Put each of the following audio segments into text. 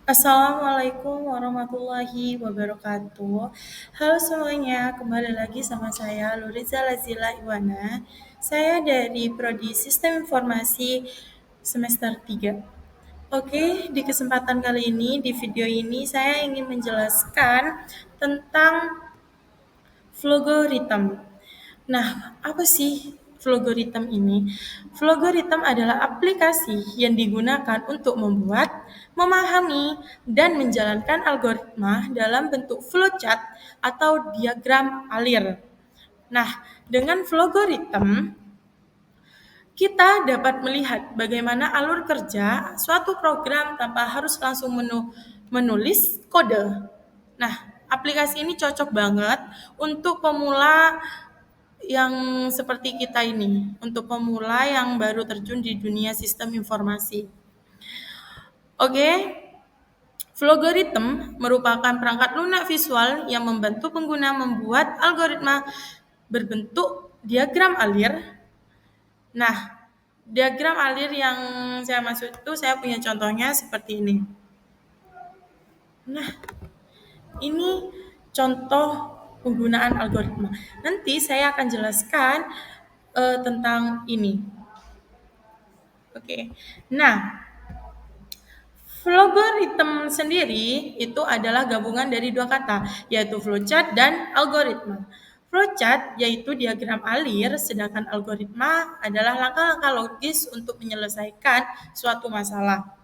Assalamualaikum warahmatullahi wabarakatuh. Halo semuanya, kembali lagi sama saya Luriza Lazila Iwana. Saya dari Prodi Sistem Informasi semester 3. Oke, di kesempatan kali ini, di video ini saya ingin menjelaskan tentang Flogoritem. Nah, apa sih Flogoritem ini? Flogoritem adalah aplikasi yang digunakan untuk membuat, memahami, dan menjalankan algoritma dalam bentuk flowchart atau diagram alir. Nah, dengan Flogoritem, kita dapat melihat bagaimana alur kerja suatu program tanpa harus langsung menulis kode. Nah, aplikasi ini cocok banget untuk pemula yang seperti kita ini, untuk pemula yang baru terjun di dunia sistem informasi. Oke, Flogoritem merupakan perangkat lunak visual yang membantu pengguna membuat algoritma berbentuk diagram alir. Nah, diagram alir yang saya maksud itu saya punya contohnya seperti ini. Nah, ini contoh penggunaan algoritma. Nanti saya akan jelaskan tentang ini. Oke. Nah, Flogoritem sendiri itu adalah gabungan dari dua kata, yaitu flowchart dan algoritma. Flowchart yaitu diagram alir, sedangkan algoritma adalah langkah-langkah logis untuk menyelesaikan suatu masalah.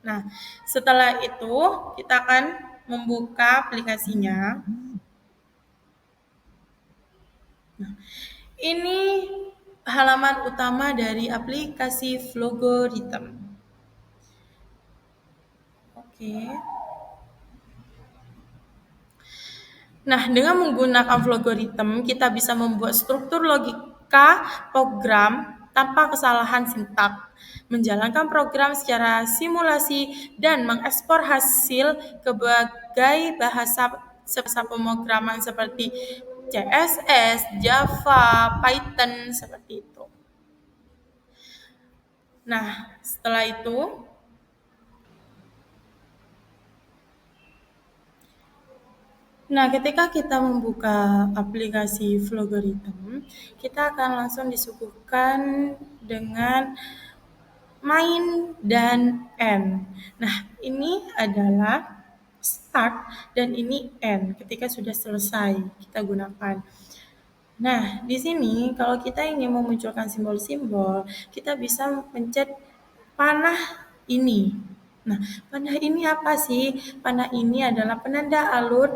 Nah, setelah itu kita akan membuka aplikasinya. Nah, ini halaman utama dari aplikasi Flogoritem. Oke. Nah, dengan menggunakan Flogoritem, kita bisa membuat struktur logika program tanpa kesalahan sintak, menjalankan program secara simulasi, dan mengekspor hasil ke berbagai bahasa pemrograman seperti CSS, Java, Python, seperti itu. Nah, setelah itu, ketika kita membuka aplikasi Flogoritem, kita akan langsung disuguhkan dengan main dan end. Nah, ini adalah start dan ini end ketika sudah selesai kita gunakan. Nah, di sini kalau kita ingin memunculkan simbol-simbol, kita bisa mencet panah ini. Nah, panah ini apa sih? Panah ini adalah penanda alur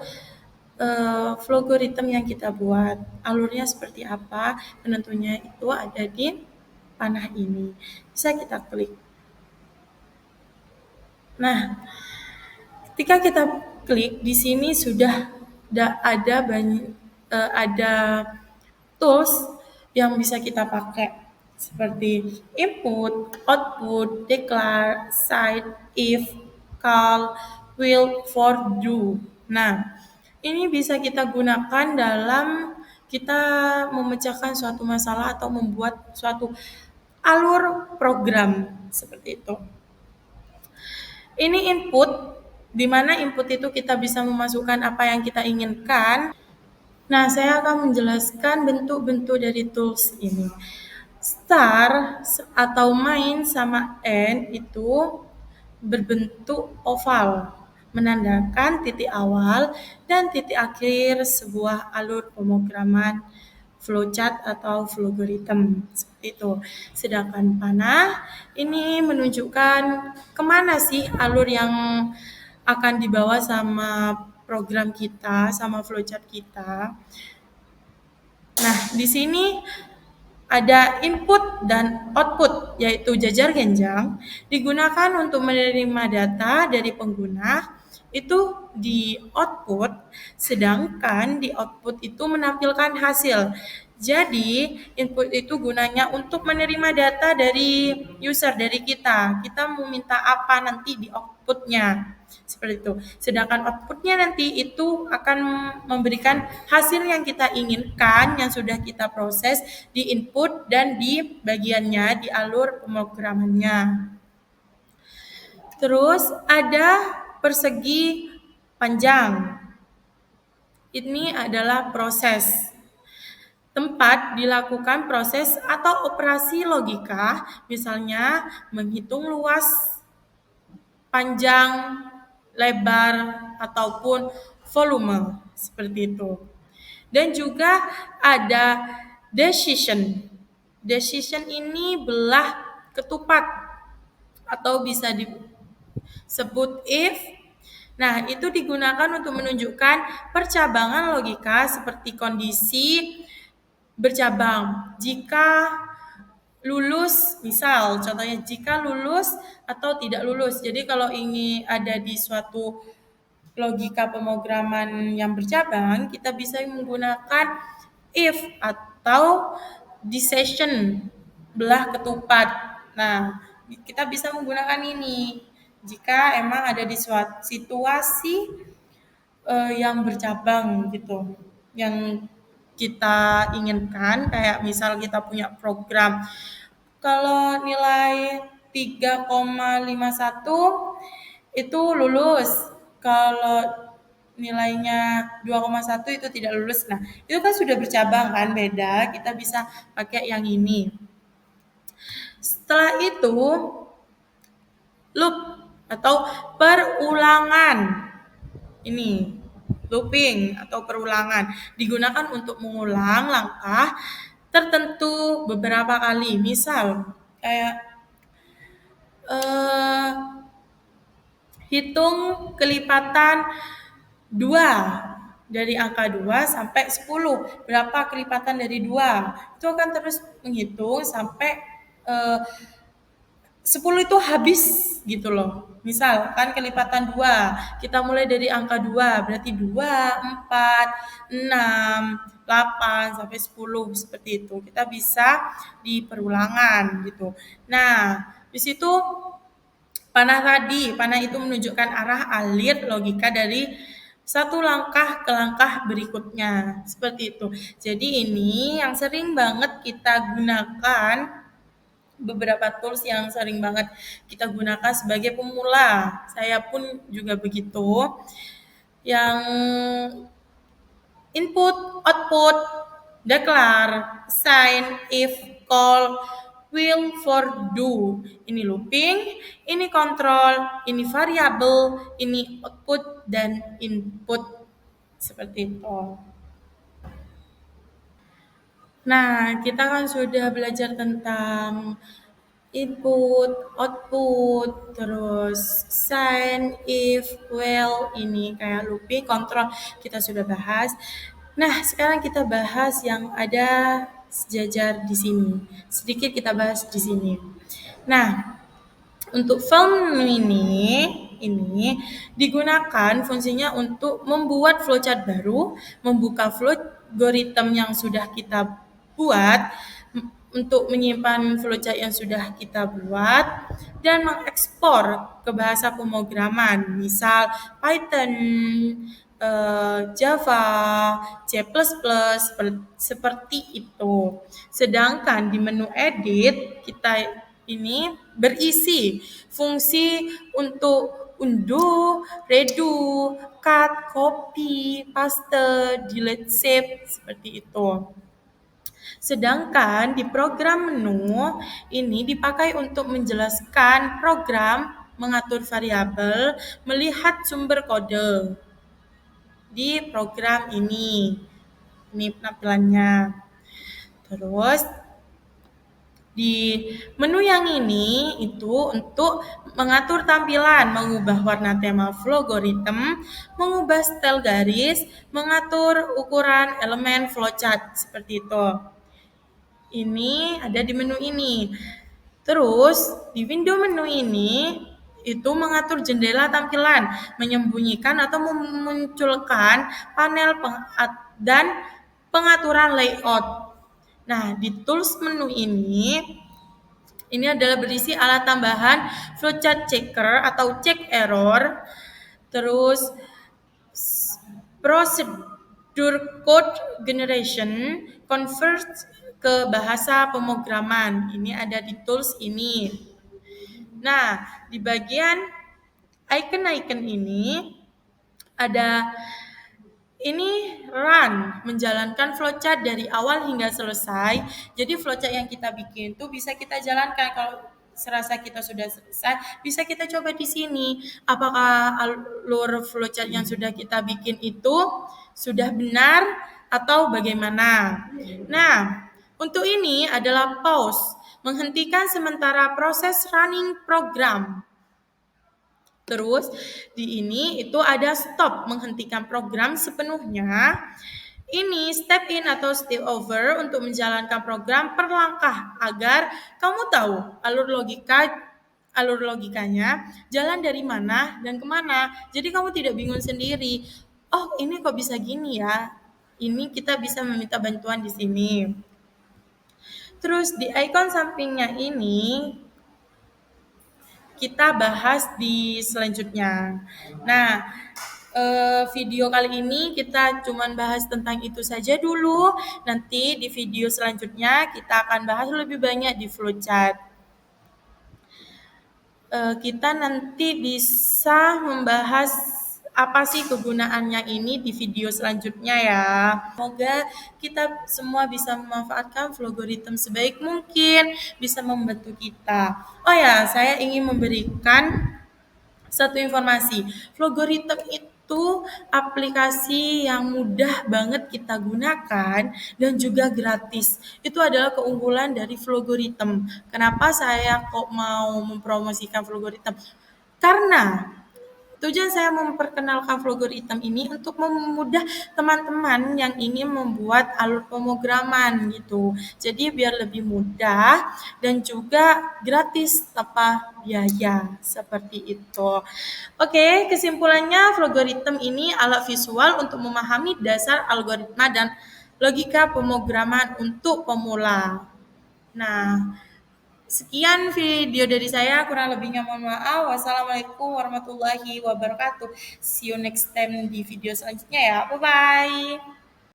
Flogoritem yang kita buat. Alurnya seperti apa? Penentunya itu ada di panah ini. Bisa kita klik. Nah, ketika kita klik di sini sudah ada ada tools yang bisa kita pakai seperti input, output, declare, cite, if, call, will, for, do. Nah, ini bisa kita gunakan dalam kita memecahkan suatu masalah atau membuat suatu alur program seperti itu. Ini input, di mana input itu kita bisa memasukkan apa yang kita inginkan. Nah, saya akan menjelaskan bentuk-bentuk dari tools ini. Star atau main sama end itu berbentuk oval, menandakan titik awal dan titik akhir sebuah alur pemrograman flowchart atau flogoritem seperti itu. Sedangkan panah ini menunjukkan kemana sih alur yang akan dibawa sama program kita, sama flowchart kita. Nah, di sini ada input dan output, yaitu jajar genjang, digunakan untuk menerima data dari pengguna, itu di output, sedangkan di output itu menampilkan hasil. Jadi, input itu gunanya untuk menerima data dari user, dari kita. Kita mau minta apa nanti di outputnya. Seperti itu. Sedangkan outputnya nanti itu akan memberikan hasil yang kita inginkan, yang sudah kita proses di input dan di bagiannya, di alur pemrogramannya. Terus ada persegi panjang. Ini adalah proses tempat dilakukan proses atau operasi logika, misalnya menghitung luas, panjang, lebar, ataupun volume, seperti itu. Dan juga ada decision. Decision ini belah ketupat atau bisa disebut if. Nah, itu digunakan untuk menunjukkan percabangan logika seperti kondisi bercabang. Jika lulus, misal contohnya jika lulus atau tidak lulus. Jadi kalau ini ada di suatu logika pemrograman yang bercabang, kita bisa menggunakan if atau decision, belah ketupat. Nah, kita bisa menggunakan ini jika emang ada di suatu situasi yang bercabang gitu, yang kita inginkan, kayak misal kita punya program kalau nilai 3,51 itu lulus, kalau nilainya 2,1 itu tidak lulus. Nah, itu kan sudah bercabang kan, beda, kita bisa pakai yang ini. Setelah itu loop atau perulangan. Ini looping atau perulangan digunakan untuk mengulang langkah tertentu beberapa kali. Misal kayak hitung kelipatan 2 dari angka 2 sampai 10. Berapa kelipatan dari 2? Itu akan terus menghitung sampai 10 itu habis gitu loh. Misal kan kelipatan 2, kita mulai dari angka 2, berarti 2, 4, 6, 8, sampai 10 seperti itu. Kita bisa di perulangan gitu. Nah, di situ panah itu menunjukkan arah alir logika dari satu langkah ke langkah berikutnya. Seperti itu. Jadi ini yang sering banget kita gunakan, beberapa tools yang sering banget kita gunakan sebagai pemula. Saya pun juga begitu. Yang input, output, declare, sign, if, call, will, for, do. Ini looping, ini control, ini variable, ini output dan input. Seperti itu. Nah, kita kan sudah belajar tentang input, output, terus sign, if, well, ini kayak looping, control kita sudah bahas. Nah, sekarang kita bahas yang ada sejajar di sini. Sedikit kita bahas di sini. Nah, untuk film ini digunakan fungsinya untuk membuat flowchart baru, membuka algoritma yang sudah kita buat, untuk menyimpan flowchart yang sudah kita buat, dan mengekspor ke bahasa pemrograman, misal Python, Java, C++, seperti itu. Sedangkan di menu edit kita ini berisi fungsi untuk undo, redo, cut, copy, paste, delete, save, seperti itu. Sedangkan di program menu ini dipakai untuk menjelaskan program, mengatur variabel, melihat sumber kode di program ini. Ini penampilannya. Terus di menu yang ini itu untuk mengatur tampilan, mengubah warna tema flowgorithm, mengubah style garis, mengatur ukuran elemen flowchart, seperti itu. Ini ada di menu ini. Terus di window menu ini itu mengatur jendela tampilan, menyembunyikan atau memunculkan panel dan pengaturan layout. Nah, di tools menu ini adalah berisi alat tambahan flowchart checker atau check error, terus procedure code generation, convert ke bahasa pemrograman. Ini ada di tools ini. Nah, di bagian icon-icon ini ada ini run, menjalankan flowchart dari awal hingga selesai. Jadi flowchart yang kita bikin tuh bisa kita jalankan kalau serasa kita sudah selesai, bisa kita coba di sini. Apakah alur flowchart yang sudah kita bikin itu sudah benar atau bagaimana? Nah, untuk ini adalah pause, menghentikan sementara proses running program. Terus di ini itu ada stop, menghentikan program sepenuhnya. Ini step in atau step over untuk menjalankan program per langkah agar kamu tahu alur logikanya, jalan dari mana dan kemana. Jadi kamu tidak bingung sendiri. Oh, ini kok bisa gini ya? Ini kita bisa meminta bantuan di sini. Terus di icon sampingnya ini kita bahas di selanjutnya. Nah, video kali ini kita cuman bahas tentang itu saja dulu. Nanti di video selanjutnya kita akan bahas lebih banyak di flowchart. Kita nanti bisa membahas apa sih kegunaannya ini di video selanjutnya ya. Semoga kita semua bisa memanfaatkan Flowgorithm sebaik mungkin, bisa membantu kita. Oh ya, saya ingin memberikan satu informasi, Flowgorithm itu aplikasi yang mudah banget kita gunakan dan juga gratis. Itu adalah keunggulan dari Flowgorithm. Kenapa saya kok mau mempromosikan Flowgorithm? Karena tujuan saya memperkenalkan Flowgorithm ini untuk memudah teman-teman yang ingin membuat alur pemrograman gitu. Jadi biar lebih mudah dan juga gratis tanpa biaya seperti itu. Oke, kesimpulannya Flowgorithm ini alat visual untuk memahami dasar algoritma dan logika pemrograman untuk pemula. Nah, sekian video dari saya, kurang lebihnya mohon maaf. Wassalamualaikum warahmatullahi wabarakatuh. See you next time di video selanjutnya ya. Bye-bye.